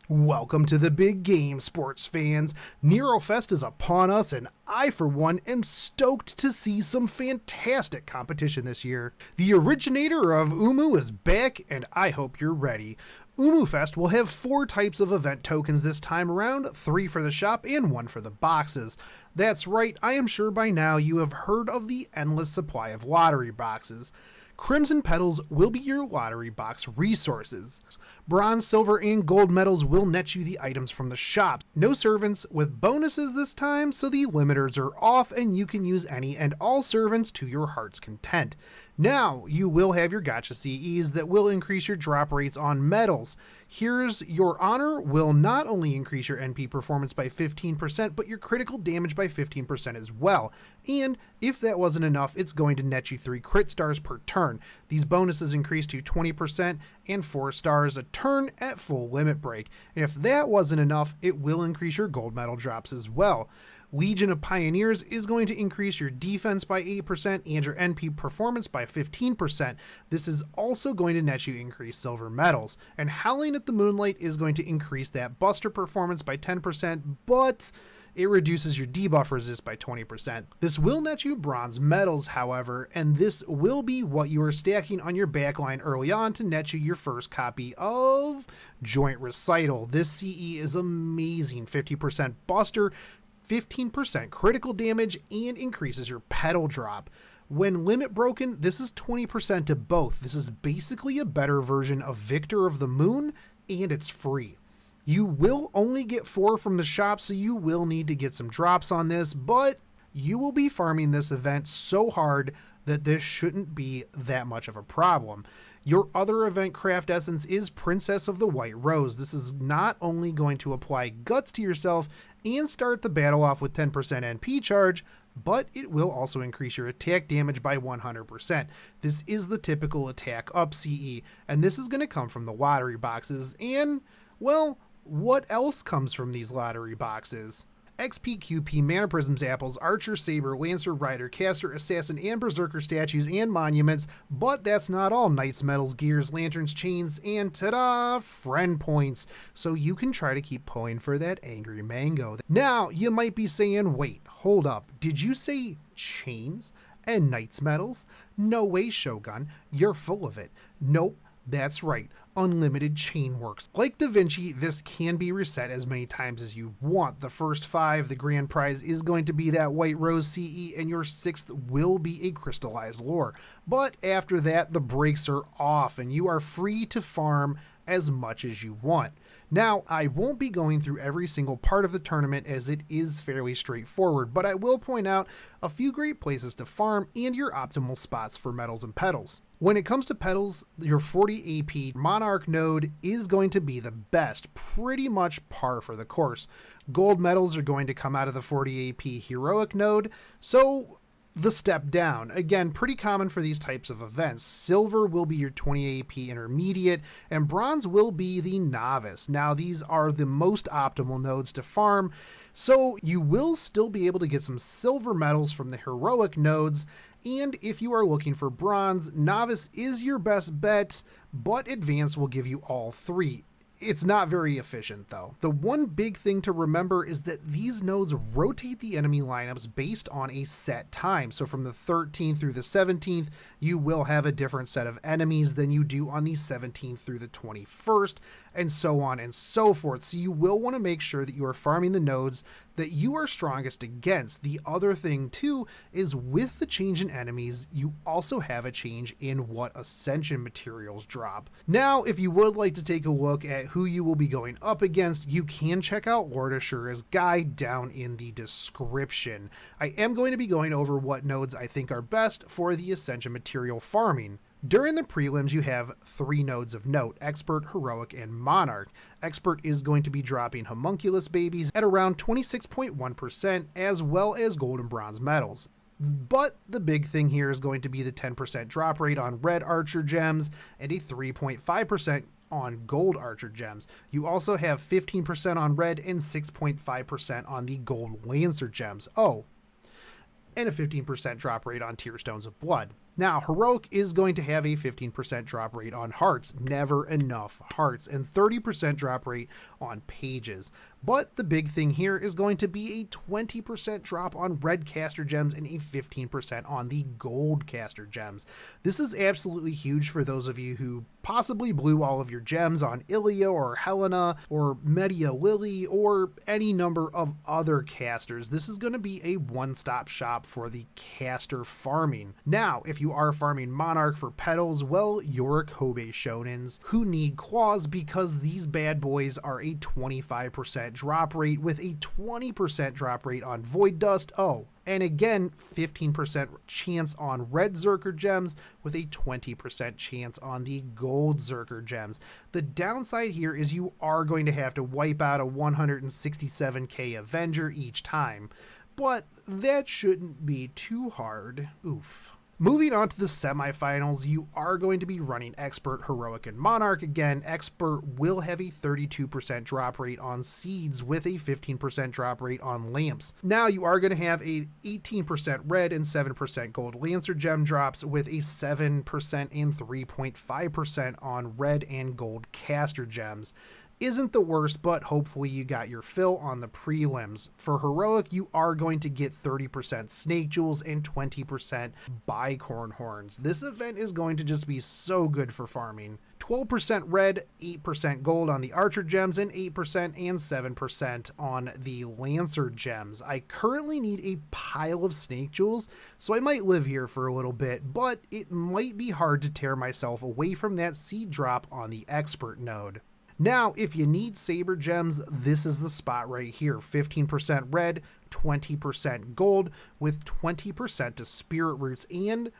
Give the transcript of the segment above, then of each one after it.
Welcome to the big game, sports fans. Nerofest is upon us, and I, for one, am stoked to see some fantastic competition this year. The originator of UMU is back, and I hope you're ready. UMU Fest will have 4 types of event tokens this time around, 3 for the shop and 1 for the boxes. That's right, I am sure by now you have heard of the endless supply of lottery boxes. Crimson Petals will be your lottery box resources. Bronze, silver, and gold medals will net you the items from the shop. No servants with bonuses this time, so the limiters are off and you can use any and all servants to your heart's content. Now, you will have your gotcha CEs that will increase your drop rates on medals. Here's Your Honor will not only increase your NP performance by 15%, but your critical damage by 15% as well. And if that wasn't enough, it's going to net you 3 crit stars per turn. These bonuses increase to 20% and 4 stars a turn at full limit break. And if that wasn't enough, it will increase your gold medal drops as well. Legion of Pioneers is going to increase your defense by 8% and your NP performance by 15%. This is also going to net you increased silver medals. And Howling at the Moonlight is going to increase that buster performance by 10%, but it reduces your debuff resist by 20%. This will net you bronze medals, however, and this will be what you are stacking on your backline early on to net you your first copy of Joint Recital. This CE is amazing, 50% buster, 15% critical damage, and increases your pedal drop. When limit broken, this is 20% to both. This is basically a better version of Victor of the Moon, and it's free. You will only get 4 from the shop, so you will need to get some drops on this, but you will be farming this event so hard that this shouldn't be that much of a problem. Your other event craft essence is Princess of the White Rose. This is not only going to apply guts to yourself and start the battle off with 10% NP charge, but it will also increase your attack damage by 100%. This is the typical attack up CE, and this is going to come from the lottery boxes. And, well, what else comes from these lottery boxes? XP, QP, Mana Prisms, Apples, Archer, Saber, Lancer, Rider, Caster, Assassin, and Berserker statues and monuments, but that's not all. Knights, medals, gears, lanterns, chains, and ta-da, friend points, so you can try to keep pulling for that angry mango. Now, you might be saying, wait, hold up, did you say chains and Knights medals? No way, Shogun, you're full of it. Nope. That's right, unlimited chain works. Like Da Vinci, this can be reset as many times as you want. The first 5, the grand prize is going to be that White Rose CE, and your 6th will be a crystallized lore. But after that, the brakes are off, and you are free to farm as much as you want. Now, I won't be going through every single part of the tournament as it is fairly straightforward, but I will point out a few great places to farm and your optimal spots for medals and petals. When it comes to petals, your 40 AP Monarch node is going to be the best, pretty much par for the course. Gold medals are going to come out of the 40 AP Heroic node, so the step down, again, pretty common for these types of events. Silver will be your 20 AP Intermediate, and bronze will be the Novice. Now, these are the most optimal nodes to farm, so you will still be able to get some silver medals from the Heroic nodes, and if you are looking for bronze, Novice is your best bet, but Advanced will give you all 3. It's not very efficient though. The one big thing to remember is that these nodes rotate the enemy lineups based on a set time. So from the 13th through the 17th, you will have a different set of enemies than you do on the 17th through the 21st, and so on and so forth. So you will want to make sure that you are farming the nodes that you are strongest against. The other thing too is with the change in enemies, you also have a change in what Ascension materials drop. Now, if you would like to take a look at who you will be going up against, you can check out Lord Ashura's guide down in the description. I am going to be going over what nodes I think are best for the Ascension material farming. During the prelims, you have 3 nodes of note: Expert, Heroic, and Monarch. Expert is going to be dropping homunculus babies at around 26.1%, as well as gold and bronze medals. But the big thing here is going to be the 10% drop rate on red archer gems and a 3.5% on gold archer gems. You also have 15% on red and 6.5% on the gold lancer gems. Oh, and a 15% drop rate on Tear Stones of Blood. Now, Heroic is going to have a 15% drop rate on hearts, never enough hearts, and 30% drop rate on pages. But the big thing here is going to be a 20% drop on red caster gems and a 15% on the gold caster gems. This is absolutely huge for those of you who possibly blew all of your gems on Ilya or Helena or Media Lily or any number of other casters. This is going to be a one-stop shop for the caster farming. Now, if you are farming Monarch for petals, well, you're a Kobe Shonins who need claws, because these bad boys are a 25% drop rate with a 20% drop rate on Void Dust. Oh, and again, 15% chance on red Zerker gems with a 20% chance on the gold Zerker gems. The downside here is you are going to have to wipe out a 167k Avenger each time, but that shouldn't be too hard. Oof. Moving on to the semifinals, you are going to be running Expert, Heroic, and Monarch. Again, Expert will have a 32% drop rate on seeds with a 15% drop rate on lamps. Now you are going to have a 18% red and 7% gold Lancer gem drops with a 7% and 3.5% on red and gold caster gems. Isn't the worst, but hopefully you got your fill on the prelims. For Heroic, you are going to get 30% Snake Jewels and 20% Bicorn Horns. This event is going to just be so good for farming. 12% red, 8% gold on the Archer gems, and 8% and 7% on the Lancer gems. I currently need a pile of Snake Jewels, so I might live here for a little bit, but it might be hard to tear myself away from that seed drop on the Expert node. Now, if you need Saber gems, this is the spot right here. 15% red, 20% gold, with 20% to Spirit Roots and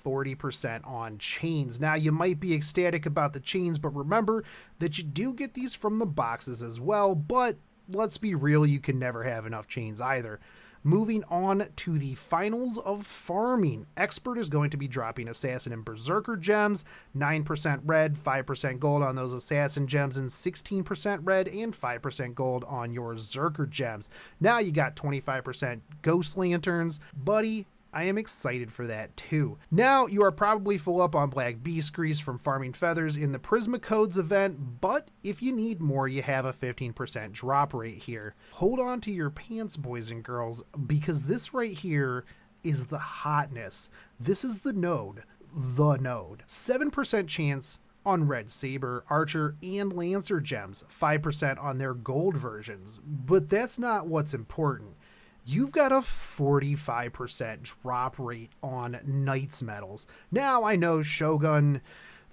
40% on chains. Now, you might be ecstatic about the chains, but remember that you do get these from the boxes as well, but let's be real, you can never have enough chains either. Moving on to the finals of farming. Expert is going to be dropping Assassin and Berserker gems, 9% red, 5% gold on those Assassin gems, and 16% red and 5% gold on your Zerker gems. Now you got 25% Ghost Lanterns. Buddy, I am excited for that too. Now, you are probably full up on Black Beast Grease from farming feathers in the Prisma Codes event, but if you need more, you have a 15% drop rate here. Hold on to your pants, boys and girls, because this right here is the hotness. This is the node. 7% chance on Red Saber, Archer, and Lancer gems, 5% on their gold versions. But that's not what's important. You've got a 45% drop rate on Knights medals. Now, I know Shogun,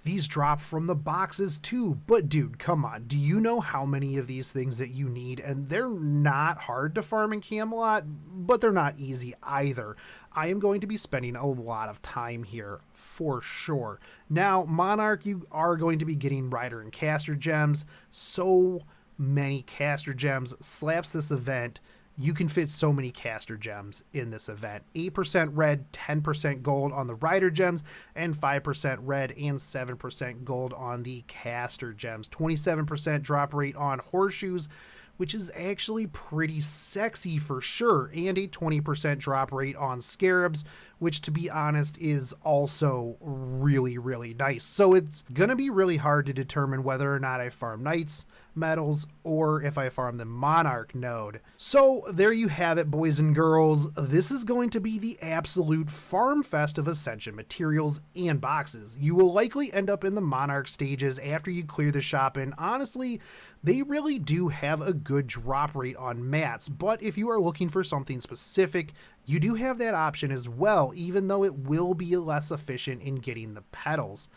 these drop from the boxes too, but dude, come on. Do you know how many of these things that you need? And they're not hard to farm in Camelot, but they're not easy either. I am going to be spending a lot of time here for sure. Now, Monarch, you are going to be getting Rider and Caster gems. So many Caster gems slaps this event. You can fit so many caster gems in this event. 8% red, 10% gold on the Rider gems, and 5% red and 7% gold on the caster gems. 27% drop rate on horseshoes, which is actually pretty sexy for sure, and a 20% drop rate on scarabs, which, to be honest, is also really, really nice. So it's gonna be really hard to determine whether or not I farm Knights medals or if I farm the Monarch node. So there you have it, boys and girls. This is going to be the absolute farm fest of Ascension materials and boxes. You will likely end up in the Monarch stages after you clear the shop, and honestly, they really do have a good drop rate on mats, but if you are looking for something specific, you do have that option as well, even though it will be less efficient in getting the petals.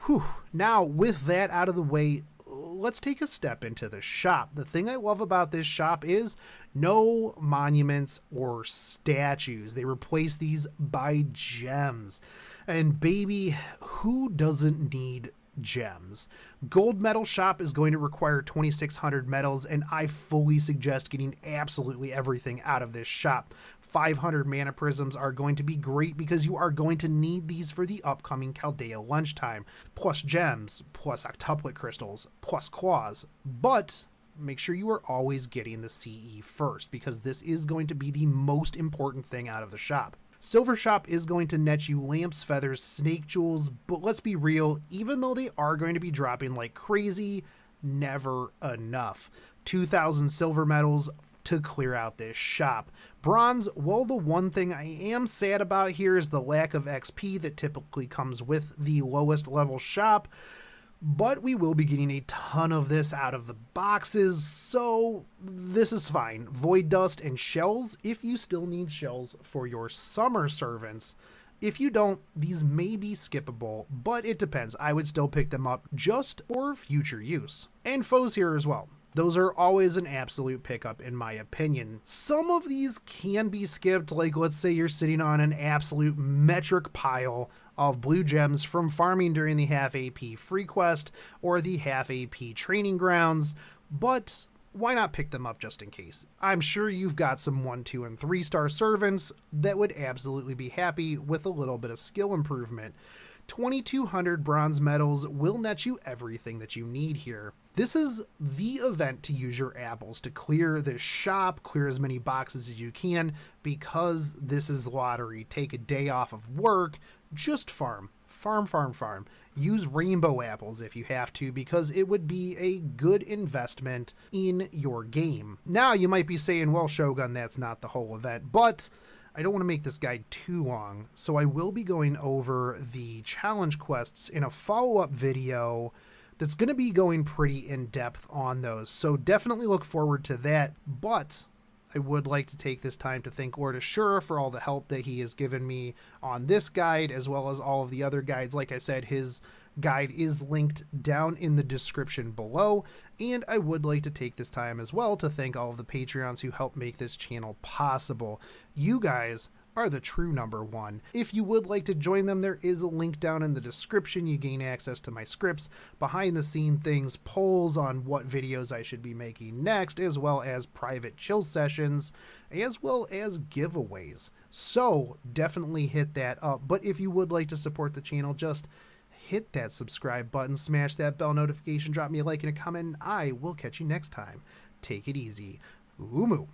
Whew. Now, with that out of the way, let's take a step into the shop. The thing I love about this shop is no monuments or statues. They replace these by gems. And baby, who doesn't need gems? Gold medal shop is going to require 2,600 medals, and I fully suggest getting absolutely everything out of this shop. 500 mana prisms are going to be great because you are going to need these for the upcoming Chaldea lunchtime, plus gems, plus octuplet crystals, plus claws. But make sure you are always getting the CE first, because this is going to be the most important thing out of the shop. Silver Shop is going to net you lamps, feathers, snake jewels, but let's be real, even though they are going to be dropping like crazy, never enough. 2,000 silver medals to clear out this shop. Bronze, well, the one thing I am sad about here is the lack of XP that typically comes with the lowest level shop, but we will be getting a ton of this out of the boxes, so this is fine. Void Dust and shells if you still need shells for your summer servants. If you don't, these may be skippable, but it depends. I would still pick them up just for future use. And foes here as well. Those are always an absolute pickup in my opinion. Some of these can be skipped, like let's say you're sitting on an absolute metric pile of blue gems from farming during the half AP free quest or the half AP training grounds, but why not pick them up just in case? I'm sure you've got some 1, 2, and 3 star servants that would absolutely be happy with a little bit of skill improvement. 2,200 bronze medals will net you everything that you need here. This is the event to use your apples to clear this shop, clear as many boxes as you can, because this is lottery. Take a day off of work, just farm. Farm, farm, farm. Use rainbow apples if you have to, because it would be a good investment in your game. Now you might be saying, well, Shogun, that's not the whole event, but I don't want to make this guide too long, so I will be going over the challenge quests in a follow-up video that's going to be going pretty in-depth on those, so definitely look forward to that. But I would like to take this time to thank Lord Ashura for all the help that he has given me on this guide, as well as all of the other guides. Like I said, his guide is linked down in the description below, and I would like to take this time as well to thank all of the Patreons who help make this channel possible. You guys are the true number one. If you would like to join them, there is a link down in the description. You gain access to my scripts, behind the scene things, polls on what videos I should be making next, as well as private chill sessions, as well as giveaways. So definitely hit that up. But if you would like to support the channel, just hit that subscribe button, smash that bell notification, drop me a like and a comment, and I will catch you next time. Take it easy. UMU.